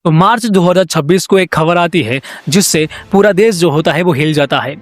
तो मार्च 2026 को एक खबर आती है जिससे पूरा देश जो होता है वो हिल जाता है।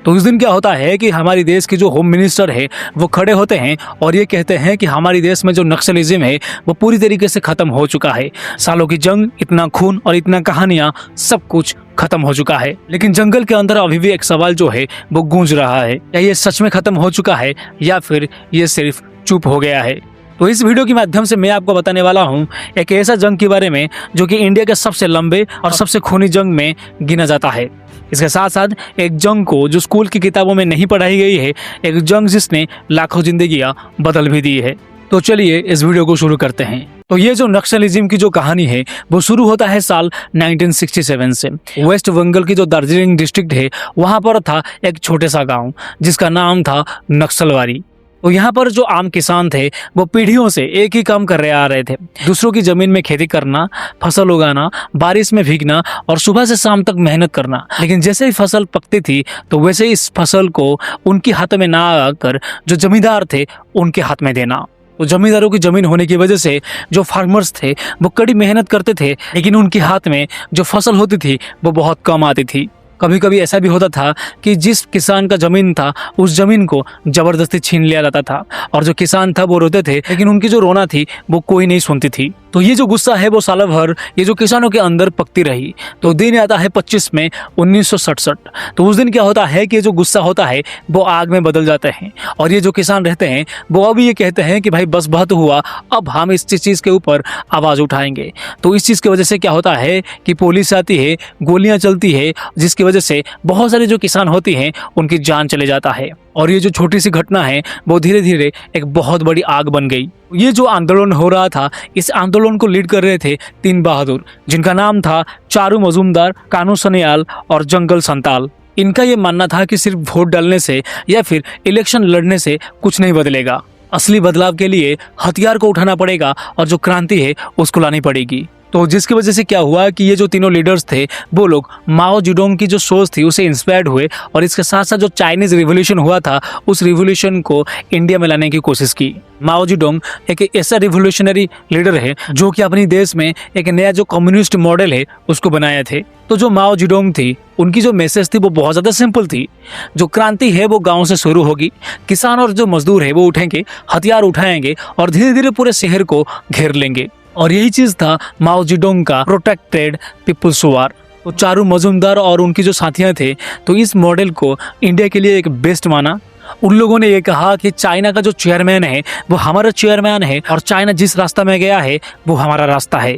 तो उस दिन क्या होता है कि हमारी देश के जो होम मिनिस्टर है वो खड़े होते हैं और ये कहते हैं कि हमारे देश में जो नक्सलिज्म है वो पूरी तरीके से खत्म हो चुका है। सालों की जंग, इतना खून और इतना कहानियां, सब कुछ खत्म हो चुका है। लेकिन जंगल के अंदर अभी भी एक सवाल जो है वो गूंज रहा है, क्या ये सच में खत्म हो चुका है या फिर ये सिर्फ चुप हो गया है। तो इस वीडियो के माध्यम से मैं आपको बताने वाला हूँ एक ऐसा जंग के बारे में जो कि इंडिया के सबसे लंबे और सबसे खूनी जंग में गिना जाता है। इसके साथ साथ एक जंग को जो स्कूल की किताबों में नहीं पढ़ाई गई है, एक जंग जिसने लाखों जिंदगियां बदल भी दी है। तो चलिए इस वीडियो को शुरू करते हैं। तो ये जो नक्सलिज्म की जो कहानी है वो शुरू होता है साल 1967 से। वेस्ट बंगाल की जो दार्जिलिंग डिस्ट्रिक्ट है वहां पर था एक छोटे सा गांव जिसका नाम था नक्सलवाड़ी। तो यहाँ पर जो आम किसान थे वो पीढ़ियों से एक ही काम कर रहे आ रहे थे, दूसरों की जमीन में खेती करना, फसल उगाना, बारिश में भीगना और सुबह से शाम तक मेहनत करना। लेकिन जैसे ही फसल पकती थी तो वैसे ही इस फसल को उनके हाथों में ना आकर जो जमींदार थे उनके हाथ में देना। तो जमींदारों की जमीन होने की वजह से जो फार्मर्स थे वो कड़ी मेहनत करते थे, लेकिन उनके हाथ में जो फसल होती थी वो बहुत कम आती थी। कभी कभी ऐसा भी होता था कि जिस किसान का जमीन था उस जमीन को जबरदस्ती छीन लिया जाता था और जो किसान था वो रोते थे, लेकिन उनकी जो रोना थी वो कोई नहीं सुनती थी। तो ये जो गुस्सा है वो साल भर ये जो किसानों के अंदर पकती रही। तो दिन आता है 25 मई 1967। तो उस दिन क्या होता है कि ये जो गुस्सा होता है वो आग में बदल जाते हैं और ये जो किसान रहते हैं वो अभी ये कहते हैं कि भाई बस बहुत हुआ, अब हम इस चीज़ के ऊपर आवाज़ उठाएंगे। तो इस चीज़ की वजह से क्या होता है कि पुलिस आती है, गोलियां चलती है, जिसकी वजह से बहुत सारे जो किसान होती हैं उनकी जान चले जाता है। और ये जो छोटी सी घटना है वो धीरे धीरे एक बहुत बड़ी आग बन गई। ये जो आंदोलन हो रहा था, इस आंदोलन को लीड कर रहे थे 3 बहादुर जिनका नाम था चारू मजूमदार, कानू सन्याल और जंगल संताल। इनका ये मानना था कि सिर्फ वोट डालने से या फिर इलेक्शन लड़ने से कुछ नहीं बदलेगा, असली बदलाव के लिए हथियार को उठाना पड़ेगा और जो क्रांति है उसको लानी पड़ेगी। तो जिसकी वजह से क्या हुआ कि ये जो तीनों लीडर्स थे वो लोग माओ जेडोंग की जो सोच थी उसे इंस्पायर्ड हुए और इसके साथ साथ जो चाइनीज रिवॉल्यूशन हुआ था उस रिवॉल्यूशन को इंडिया में लाने की कोशिश की। माओ जेडोंग एक ऐसा रिवॉल्यूशनरी लीडर है जो कि अपने देश में एक नया जो कम्युनिस्ट मॉडल है उसको बनाए थे। तो जो माओ जेडोंग थी उनकी जो मैसेज थी वो बहुत ज़्यादा सिंपल थी, जो क्रांति है वो गाँव से शुरू होगी, किसान और जो मजदूर है वो उठेंगे, हथियार उठाएंगे और धीरे धीरे पूरे शहर को घेर लेंगे। और यही चीज था माओ जेडोंग का प्रोटेक्टेड पीपुल्स वार। तो चारू मजूमदार और उनके जो साथियां थे तो इस मॉडल को इंडिया के लिए एक बेस्ट माना। उन लोगों ने ये कहा कि चाइना का जो चेयरमैन है वो हमारा चेयरमैन है और चाइना जिस रास्ता में गया है वो हमारा रास्ता है।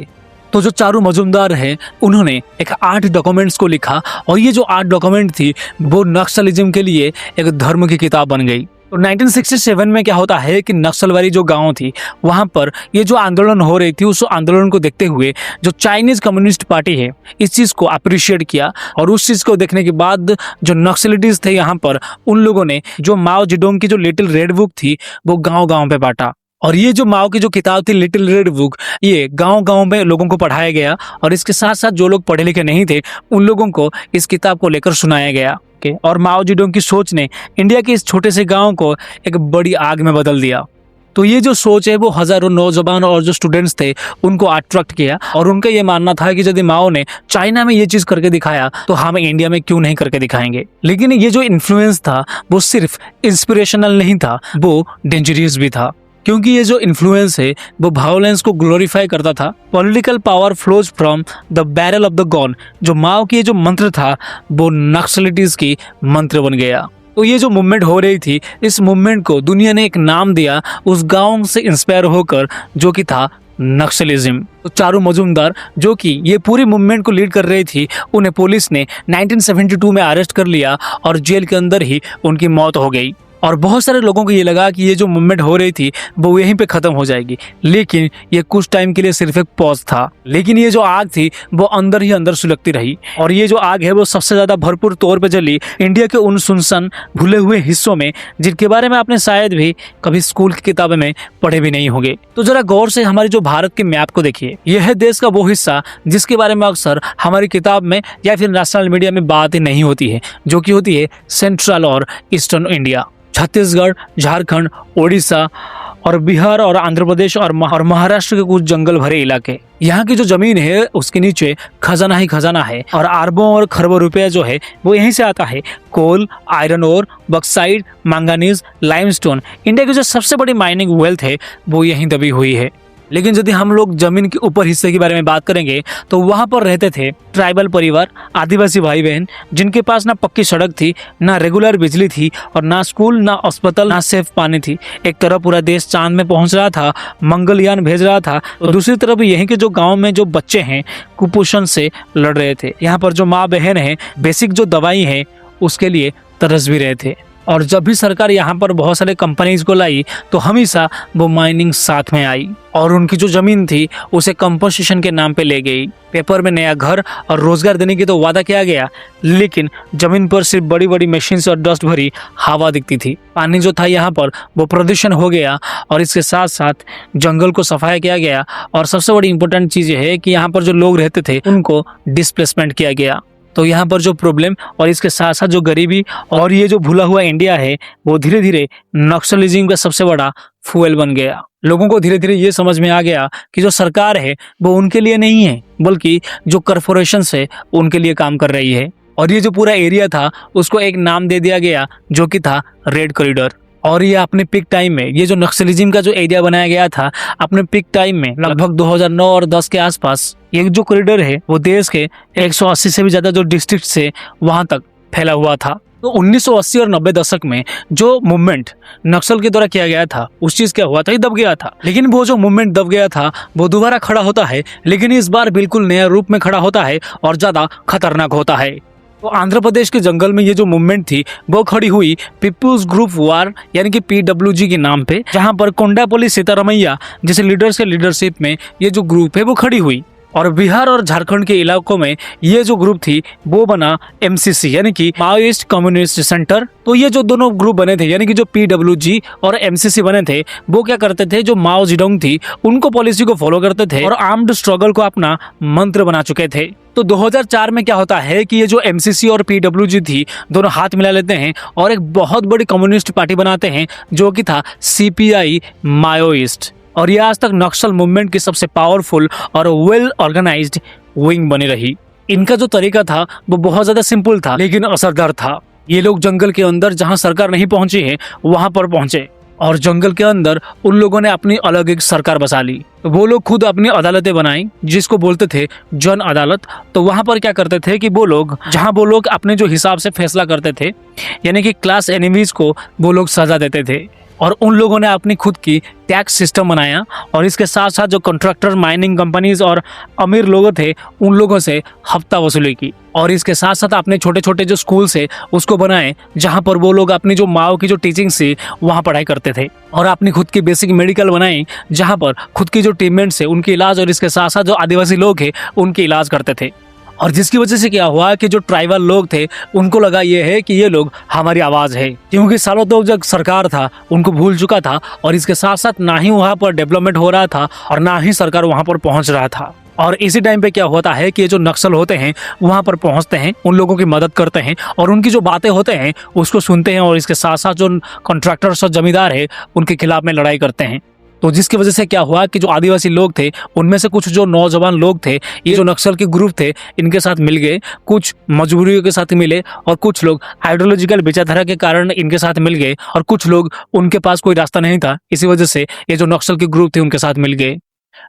तो जो चारू मजूमदार है उन्होंने एक 8 डॉक्यूमेंट्स को लिखा और ये जो 8 डॉक्यूमेंट थी वो नक्सलिज्म के लिए एक धर्म की किताब बन गई। तो 1967 में क्या होता है कि नक्सलवाड़ी जो गांव थी वहां पर ये जो आंदोलन हो रही थी उस आंदोलन को देखते हुए जो चाइनीज कम्युनिस्ट पार्टी है इस चीज़ को अप्रिशिएट किया और उस चीज़ को देखने के बाद जो नक्सलिटीज थे यहाँ पर उन लोगों ने जो माओ जेडोंग की जो लिटिल रेड बुक थी वो गाँव-गाँव पे बांटा। और ये जो माओ की जो किताब थी लिटिल रेड बुक ये गांव-गांव में लोगों को पढ़ाया गया और इसके साथ साथ जो लोग पढ़े लिखे नहीं थे उन लोगों को इस किताब को लेकर सुनाया गया। और माओ जेडोंग की सोच ने इंडिया के इस छोटे से गांव को एक बड़ी आग में बदल दिया। तो ये जो सोच है वो हजारों नौजवान और जो स्टूडेंट्स थे उनको अट्रैक्ट किया और उनका ये मानना था कि यदि माओ ने चाइना में ये चीज करके दिखाया तो हम इंडिया में क्यों नहीं करके दिखाएंगे। लेकिन ये जो इन्फ्लुएंस था वो सिर्फ इंस्पिरेशनल नहीं था, वो डेंजरियस भी था, क्योंकि ये जो इन्फ्लुएंस है वो वायलेंस को ग्लोरीफाई करता था। Political power flows from the barrel of the gun. जो माओ की जो मंत्र था वो नक्सलिटीज की मंत्र बन गया। तो ये जो मूवमेंट हो रही थी इस मूवमेंट को दुनिया ने एक नाम दिया उस गांव से इंस्पायर होकर जो कि था नक्सलिज्म। तो चारू मजूमदार जो कि ये पूरी मूवमेंट को लीड कर रही थी उन्हें पुलिस ने 1972 में अरेस्ट कर लिया और जेल के अंदर ही उनकी मौत हो गई। और बहुत सारे लोगों को ये लगा कि ये जो मूवमेंट हो रही थी वो यहीं पे खत्म हो जाएगी, लेकिन ये कुछ टाइम के लिए सिर्फ एक पॉज था। लेकिन ये जो आग थी वो अंदर ही अंदर सुलगती रही और ये जो आग है वो सबसे ज्यादा भरपूर तौर पे जली इंडिया के उन सुनसान भूले हुए हिस्सों में जिनके बारे में आपने शायद भी कभी स्कूल की किताबें में पढ़े भी नहीं होंगे। तो जरा गौर से हमारी जो भारत के मैप को देखिए, यह है देश का वो हिस्सा जिसके बारे में अक्सर हमारी किताब में या फिर नेशनल मीडिया में बात ही नहीं होती है, जो कि होती है सेंट्रल और ईस्टर्न इंडिया। छत्तीसगढ़, झारखंड, ओडिशा और बिहार और आंध्र प्रदेश और महाराष्ट्र के कुछ जंगल भरे इलाके। यहाँ की जो जमीन है उसके नीचे खजाना ही खजाना है और अरबों और खरबों रुपया जो है वो यहीं से आता है। Coal, iron ore, bauxite, manganese, limestone, India की जो सबसे बड़ी माइनिंग वेल्थ है वो यहीं दबी हुई है। लेकिन यदि हम लोग जमीन के ऊपर हिस्से के बारे में बात करेंगे तो वहां पर रहते थे ट्राइबल परिवार, आदिवासी भाई बहन, जिनके पास ना पक्की सड़क थी, ना रेगुलर बिजली थी और ना स्कूल, ना अस्पताल, ना सेफ पानी थी। एक तरफ पूरा देश चांद में पहुंच रहा था, मंगलयान भेज रहा था, तो दूसरी तरफ यहीं के जो गाँव में जो बच्चे हैं कुपोषण से लड़ रहे थे। यहाँ पर जो माँ बहन है बेसिक जो दवाई है उसके लिए तरस भी रहे थे। और जब भी सरकार यहाँ पर बहुत सारे कंपनीज को लाई तो हमेशा वो माइनिंग साथ में आई और उनकी जो जमीन थी उसे कंपोजिशन के नाम पे ले गई। पेपर में नया घर और रोजगार देने की तो वादा किया गया, लेकिन जमीन पर सिर्फ बड़ी बड़ी मशीन्स और डस्ट भरी हवा दिखती थी। पानी जो था यहाँ पर वो प्रदूषण हो गया और इसके साथ साथ जंगल को सफाया किया गया। और सबसे बड़ी इंपॉर्टेंट चीज़ ये है कि यहाँ पर जो लोग रहते थे उनको डिस्प्लेसमेंट किया गया। तो यहाँ पर जो प्रॉब्लम और इसके साथ साथ जो गरीबी और ये जो भूला हुआ इंडिया है वो धीरे धीरे नक्सलिज्म का सबसे बड़ा फ्यूल बन गया। लोगों को धीरे धीरे ये समझ में आ गया कि जो सरकार है वो उनके लिए नहीं है, बल्कि जो कॉरपोरेशन है उनके लिए काम कर रही है। और ये जो पूरा एरिया था उसको एक नाम दे दिया गया जो कि था रेड कॉरिडोर। और ये अपने पिक टाइम में ये जो नक्सलिज्म का जो एरिया बनाया गया था अपने पिक टाइम में लगभग 2009 और 10 के आसपास ये जो कॉरिडोर है वो देश के 180 से भी ज्यादा जो डिस्ट्रिक्ट से वहां तक फैला हुआ था। तो 1980 और 90 दशक में जो मूवमेंट नक्सल के द्वारा किया गया था उस चीज क्या हुआ था, ये दब गया था। लेकिन वो जो मूवमेंट दब गया था वो दोबारा खड़ा होता है, लेकिन इस बार बिल्कुल नया रूप में खड़ा होता है और ज्यादा खतरनाक होता है। तो आंध्र प्रदेश के जंगल में ये जो मूवमेंट थी वो खड़ी हुई पीपुल्स ग्रुप वार यानी कि PWG के नाम पे, जहां पर कोंडापल्ली सीतारामैया जैसे लीडर्स के लीडरशिप में ये जो ग्रुप है वो खड़ी हुई। और बिहार और झारखंड के इलाकों में ये जो ग्रुप थी वो बना MCC यानी कि माओइस्ट कम्युनिस्ट सेंटर। तो ये जो दोनों ग्रुप बने थे यानी कि जो PWG और MCC बने थे वो क्या करते थे, जो माओ जेडोंग थी उनको पॉलिसी को फॉलो करते थे और आर्म्ड स्ट्रगल को अपना मंत्र बना चुके थे। तो 2004 में क्या होता है कि ये जो MCC और PWG थी दोनों हाथ मिला लेते हैं और एक बहुत बड़ी कम्युनिस्ट पार्टी बनाते हैं जो कि था CPI माओइस्ट। और ये आज तक नक्सल मूवमेंट की सबसे पावरफुल और वेल ऑर्गेनाइज्ड विंग बनी रही। इनका जो तरीका था वो बहुत ज्यादा सिंपल था लेकिन असरदार था। ये लोग जंगल के अंदर जहां सरकार नहीं पहुंची है वहां पर पहुंचे और जंगल के अंदर उन लोगों ने अपनी अलग एक सरकार बसा ली। वो लोग खुद अपनी अदालतें बनाई जिसको बोलते थे जन अदालत। तो वहां पर क्या करते थे कि वो लोग अपने जो हिसाब से फैसला करते थे यानी कि क्लास एनिमीज को वो लोग सजा देते थे। और उन लोगों ने अपनी खुद की टैक्स सिस्टम बनाया और इसके साथ साथ जो कॉन्ट्रैक्टर, माइनिंग कंपनीज और अमीर लोग थे उन लोगों से हफ्ता वसूली की। और इसके साथ साथ अपने छोटे छोटे जो स्कूल से उसको बनाए जहां पर वो लोग अपनी जो माओ की जो टीचिंग से वहां पढ़ाई करते थे। और अपनी खुद की बेसिक मेडिकल बनाई जहां पर खुद की जो टीममेट्स है उनकी इलाज और इसके साथ साथ जो आदिवासी लोग हैं उनकी इलाज करते थे। और जिसकी वजह से क्या हुआ कि जो ट्राइबल लोग थे उनको लगा ये है कि ये लोग हमारी आवाज़ है, क्योंकि सालों तक जो सरकार था उनको भूल चुका था और इसके साथ साथ ना ही वहाँ पर डेवलपमेंट हो रहा था और ना ही सरकार वहाँ पर पहुँच रहा था। और इसी टाइम पे क्या होता है कि ये जो नक्सल होते हैं वहाँ पर पहुँचते हैं, उन लोगों की मदद करते हैं और उनकी जो बातें होते हैं उसको सुनते हैं और इसके साथ साथ जो कॉन्ट्रैक्टर्स और जमींदार है उनके खिलाफ में लड़ाई करते हैं। तो जिसकी वजह से क्या हुआ कि जो आदिवासी लोग थे उनमें से कुछ जो नौजवान लोग थे ये जो नक्सल के ग्रुप थे इनके साथ मिल गए, कुछ मजबूरियों के साथ मिले और कुछ लोग आइडियोलॉजिकल विचारधारा के कारण इनके साथ मिल गए और कुछ लोग उनके पास कोई रास्ता नहीं था, इसी वजह से ये जो नक्सल के ग्रुप थे उनके साथ मिल गए।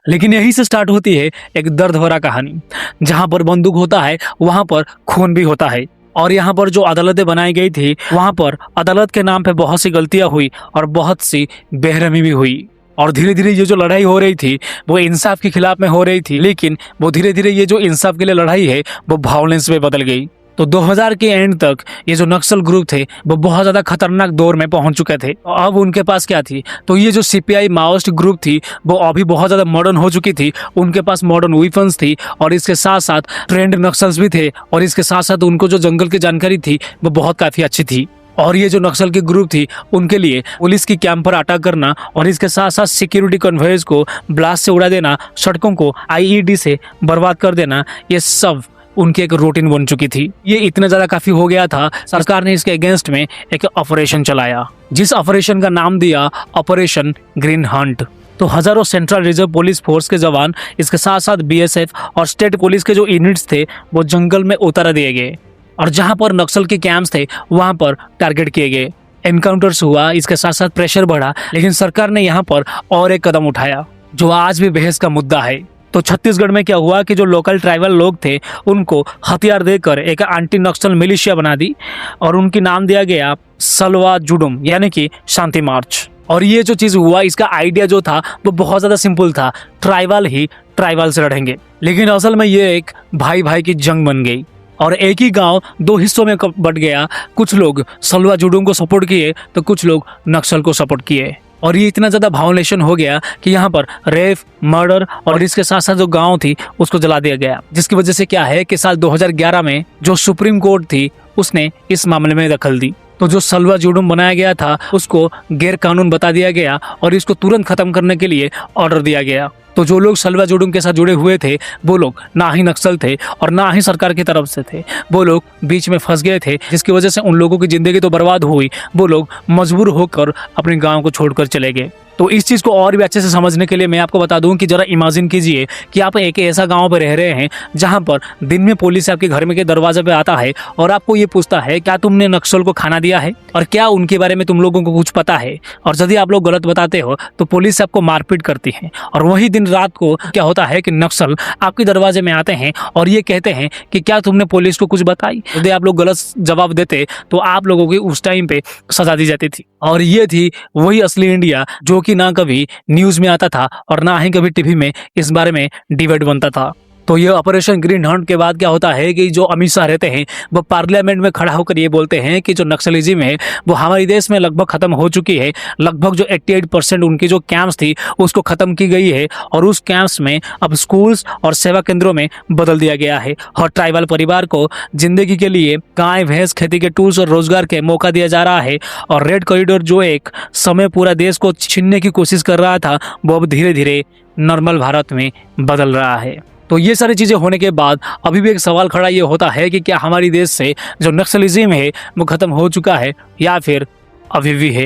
लेकिन यहीं से स्टार्ट होती है एक दर्द भरा कहानी। जहां पर बंदूक होता है वहां पर खून भी होता है। और यहाँ पर जो अदालतें बनाई गई थी वहां पर अदालत के नाम पे बहुत सी गलतियां हुई और बहुत सी बेरहमी भी हुई। और धीरे धीरे ये जो लड़ाई हो रही थी वो इंसाफ के खिलाफ में हो रही थी, लेकिन वो धीरे धीरे ये जो इंसाफ के लिए लड़ाई है वो वायलेंस में बदल गई। तो 2000 के एंड तक ये जो नक्सल ग्रुप थे वो बहुत ज़्यादा खतरनाक दौर में पहुंच चुके थे। तो अब उनके पास क्या थी, तो ये जो CPI माओइस्ट ग्रुप थी वो अभी बहुत ज़्यादा मॉडर्न हो चुकी थी, उनके पास मॉडर्न वेपन्स थी और इसके साथ साथ ट्रेंड नक्सल्स भी थे और इसके साथ साथ उनको जो जंगल की जानकारी थी वो बहुत काफ़ी अच्छी थी। और ये जो नक्सल की ग्रुप थी उनके लिए पुलिस की कैंप पर अटैक करना और इसके साथ साथ सिक्योरिटी कन्वेयर्स को ब्लास्ट से उड़ा देना, सड़कों को IED से बर्बाद कर देना, ये सब उनकी एक रूटीन बन चुकी थी। ये इतना ज़्यादा काफ़ी हो गया था, सरकार ने इसके अगेंस्ट में एक ऑपरेशन चलाया जिस ऑपरेशन का नाम दिया ऑपरेशन ग्रीन हंट। तो हजारों सेंट्रल रिजर्व पुलिस फोर्स के जवान, इसके साथ साथ बीएसएफ और स्टेट पुलिस के जो यूनिट्स थे वो जंगल में उतार दिए गए और जहां पर नक्सल के कैंप्स थे वहां पर टारगेट किए गए। एनकाउंटर्स हुआ, इसके साथ साथ प्रेशर बढ़ा, लेकिन सरकार ने यहाँ पर और एक कदम उठाया जो आज भी बहस का मुद्दा है। तो छत्तीसगढ़ में क्या हुआ कि जो लोकल ट्राइबल लोग थे उनको हथियार देकर एक एंटी नक्सल मिलिशिया बना दी और उनकी नाम दिया गया सलवा जुडुम, यानी कि शांति मार्च। और ये जो चीज हुआ, इसका आइडिया जो था वो बहुत ज्यादा सिंपल था, ट्राइबल ही ट्राइबल से लड़ेंगे। लेकिन असल में ये एक भाई भाई की जंग बन गई और एक ही गांव दो हिस्सों में बट गया। कुछ लोग सलवा जुडुम को सपोर्ट किए तो कुछ लोग नक्सल को सपोर्ट किए और ये इतना ज्यादा भावलेशन हो गया कि यहाँ पर रेप, मर्डर और इसके साथ साथ जो गांव थी उसको जला दिया गया। जिसकी वजह से क्या है कि साल 2011 में जो सुप्रीम कोर्ट थी उसने इस मामले में दखल दी। तो जो सलवा जुडुम बनाया गया था उसको गैर कानून बता दिया गया और इसको तुरंत खत्म करने के लिए ऑर्डर दिया गया। तो जो लोग सलवा जुडुम के साथ जुड़े हुए थे वो लोग ना ही नक्सल थे और ना ही सरकार की तरफ से थे, वो लोग बीच में फंस गए थे, जिसकी वजह से उन लोगों की जिंदगी तो बर्बाद हुई। वो लोग मजबूर होकर अपने गांव को छोड़कर चले गए। तो इस चीज़ को और भी अच्छे से समझने के लिए मैं आपको बता दूं कि जरा इमेजिन कीजिए कि आप एक ऐसा गांव पर रह रहे हैं जहां पर दिन में पुलिस आपके घर में के दरवाजे पे आता है और आपको ये पूछता है क्या तुमने नक्सल को खाना दिया है और क्या उनके बारे में तुम लोगों को कुछ पता है। और यदि आप लोग गलत बताते हो तो पुलिस आपको मारपीट करती है। और वही दिन रात को क्या होता है कि नक्सल आपके दरवाजे में आते हैं और ये कहते हैं कि क्या तुमने पुलिस को कुछ बताई। यदि आप लोग गलत जवाब देते तो आप लोगों की उस टाइम पे सजा दी जाती थी। और ये थी वही असली इंडिया जो कि ना कभी न्यूज में आता था और ना ही कभी टीवी में इस बारे में डिबेट बनता था। तो ये ऑपरेशन ग्रीन हंट के बाद क्या होता है कि जो अमित शाह रहते हैं वो पार्लियामेंट में खड़ा होकर ये बोलते हैं कि जो नक्सलिज्म है वो हमारे देश में लगभग खत्म हो चुकी है। लगभग जो 88% उनकी जो कैंप्स थी उसको खत्म की गई है और उस कैंप्स में अब स्कूल्स और सेवा केंद्रों में बदल दिया गया है और ट्राइबल परिवार को जिंदगी के लिए गाय भैंस खेती के टूल्स और रोजगार के मौका दिया जा रहा है। और रेड कॉरिडोर जो एक समय पूरा देश को छीनने की कोशिश कर रहा था वो अब धीरे धीरे नॉर्मल भारत में बदल रहा है। तो ये सारी चीज़ें होने के बाद अभी भी एक सवाल खड़ा ये होता है कि क्या हमारी देश से जो नक्सलिज्म है वो ख़त्म हो चुका है या फिर अभी भी है।